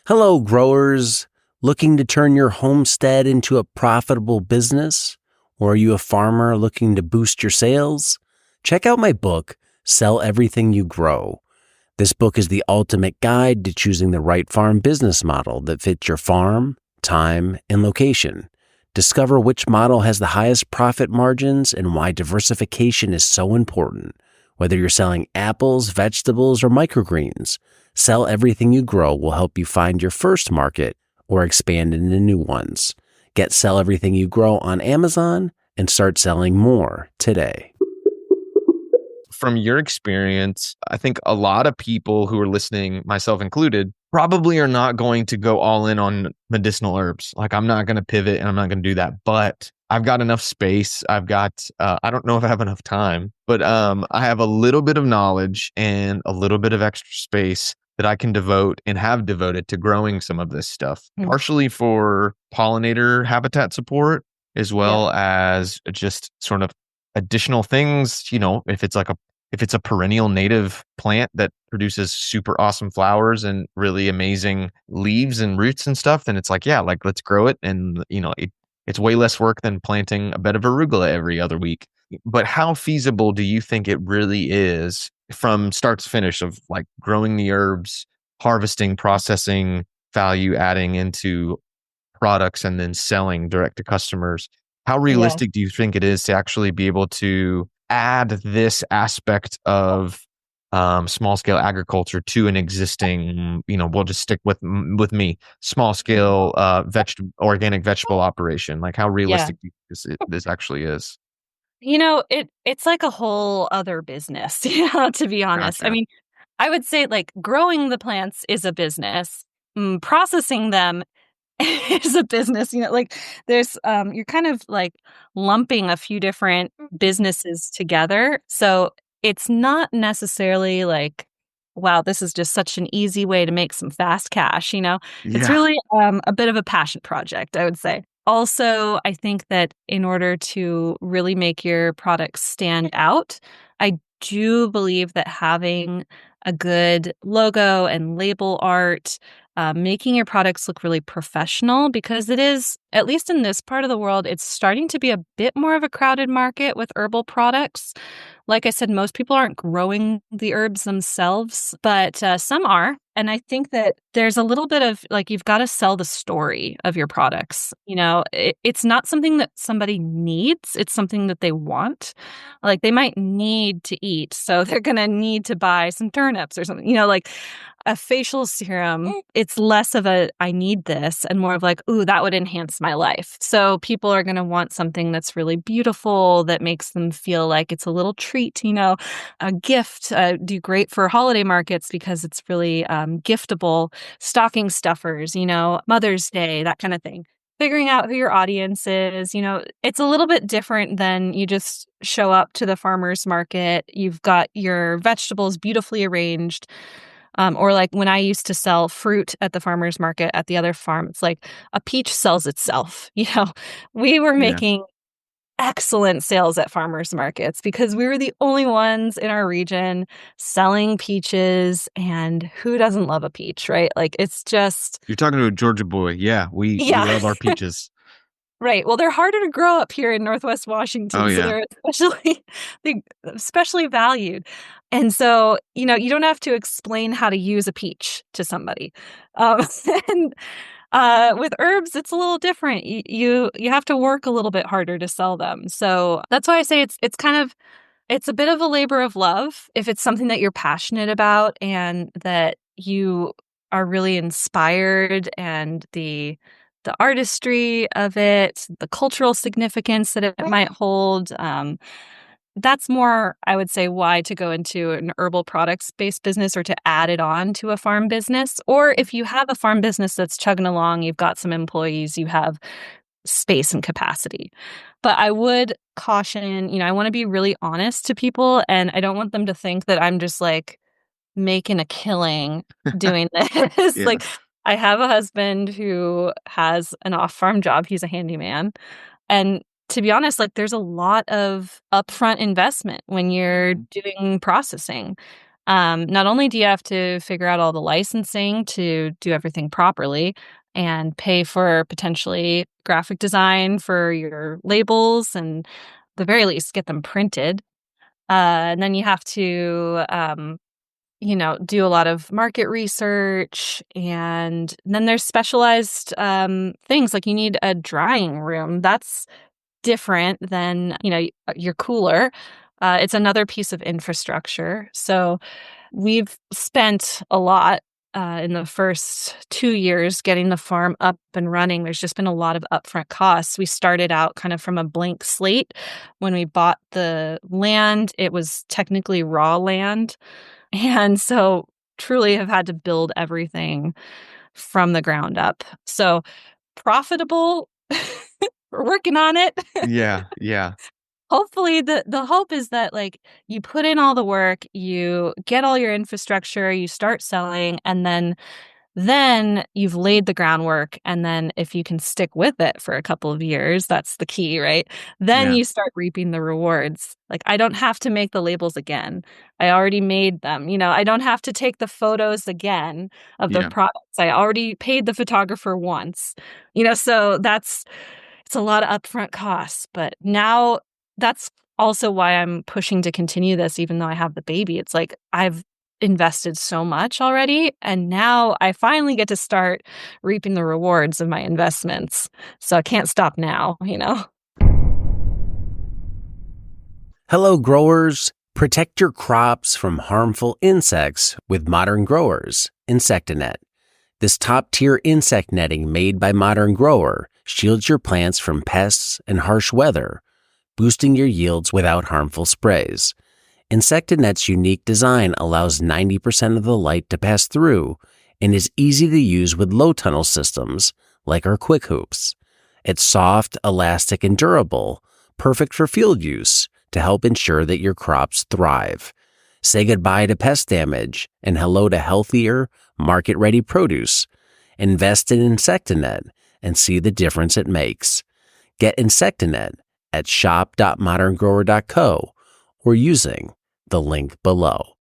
Hello, growers. Looking to turn your homestead into a profitable business? Or are you a farmer looking to boost your sales? Check out my book, Sell Everything You Grow. This book is the ultimate guide to choosing the right farm business model that fits your farm, time, and location. Discover which model has the highest profit margins and why diversification is so important. Whether you're selling apples, vegetables, or microgreens, Sell Everything You Grow will help you find your first market or expand into new ones. Get Sell Everything You Grow on Amazon and start selling more today. From your experience, I think a lot of people who are listening, myself included, probably are not going to go all in on medicinal herbs. Like, I'm not going to pivot and I'm not going to do that. But I've got enough space. I don't know if I have enough time, but I have a little bit of knowledge and a little bit of extra space that I can devote and have devoted to growing some of this stuff, partially for pollinator habitat support, as well as just sort of additional things. If it's a perennial native plant that produces super awesome flowers and really amazing leaves and roots and stuff, then it's like, yeah, like let's grow it. And, it's way less work than planting a bed of arugula every other week. But how feasible do you think it really is from start to finish of like growing the herbs, harvesting, processing, value adding into products, and then selling direct to customers? How realistic do you think it is to actually be able to add this aspect of small scale agriculture to an existing, we'll just stick with me, small scale organic vegetable operation? Like, how Yeah. realistic do you think this actually is? It's like a whole other business, to be honest. I Gotcha. mean, I would say like growing the plants is a business. Processing them is a business, like there's you're kind of like lumping a few different businesses together. So it's not necessarily like, wow, this is just such an easy way to make some fast cash. It's Yeah. really a bit of a passion project, I would say. Also, I think that in order to really make your products stand out, I do believe that having a good logo and label art, making your products look really professional, because it is, at least in this part of the world, it's starting to be a bit more of a crowded market with herbal products. Like I said, most people aren't growing the herbs themselves, but some are. And I think that there's a little bit of like, you've got to sell the story of your products. It's not something that somebody needs, it's something that they want. Like, they might need to eat, so they're going to need to buy some turnips or something, like a facial serum. It's less of a, I need this, and more of like, ooh, that would enhance my life. So people are going to want something that's really beautiful, that makes them feel like it's a little treat, a gift. Do great for holiday markets because it's really giftable. Stocking stuffers, Mother's Day, that kind of thing. Figuring out who your audience is, it's a little bit different than you just show up to the farmer's market. You've got your vegetables beautifully arranged. Or like when I used to sell fruit at the farmer's market at the other farm, it's like a peach sells itself. We were Yeah. making excellent sales at farmers markets because we were the only ones in our region selling peaches, and who doesn't love a peach, right? Like, it's just, You're talking to a Georgia boy. Yeah, we yeah. love our peaches. Right. Well, they're harder to grow up here in Northwest Oh Washington, so yeah. they're especially valued. And so, you don't have to explain how to use a peach to somebody. Um, and with herbs, it's a little different. You have to work a little bit harder to sell them. So that's why I say it's a bit of a labor of love if it's something that you're passionate about and that you are really inspired, and the artistry of it, the cultural significance that it might hold. That's more, I would say, why to go into an herbal products based business or to add it on to a farm business. Or if you have a farm business that's chugging along, you've got some employees, you have space and capacity. But I would caution, I want to be really honest to people, and I don't want them to think that I'm just like making a killing doing this. Yeah. Like, I have a husband who has an off-farm job. He's a handyman. And to be honest, like, there's a lot of upfront investment when you're doing processing. Not only do you have to figure out all the licensing to do everything properly and pay for potentially graphic design for your labels and the very least get them printed. And then you have to, do a lot of market research. And then there's specialized things like you need a drying room. That's different than, your cooler. It's another piece of infrastructure. So we've spent a lot in the first 2 years getting the farm up and running. There's just been a lot of upfront costs. We started out kind of from a blank slate. When we bought the land, it was technically raw land. And so truly have had to build everything from the ground up. So profitable, we're working on it. Yeah. Yeah. Hopefully the hope is that like you put in all the work, you get all your infrastructure, you start selling, and then you've laid the groundwork. And then if you can stick with it for a couple of years, that's the key, right? Then Yeah. you start reaping the rewards. Like I don't have to make the labels again. I already made them. I don't have to take the photos again of the Yeah. products. I already paid the photographer once. So it's a lot of upfront costs, but now that's also why I'm pushing to continue this, even though I have the baby. It's like I've invested so much already, and now I finally get to start reaping the rewards of my investments. So I can't stop now. Hello, growers. Protect your crops from harmful insects with Modern Growers Insectanet. This top-tier insect netting made by Modern Grower shields your plants from pests and harsh weather, boosting your yields without harmful sprays. Insectanet's unique design allows 90% of the light to pass through and is easy to use with low tunnel systems like our Quick Hoops. It's soft, elastic, and durable, perfect for field use to help ensure that your crops thrive. Say goodbye to pest damage and hello to healthier, market-ready produce. Invest in Insectanet and see the difference it makes. Get Insectanet at shop.moderngrower.co or using the link below.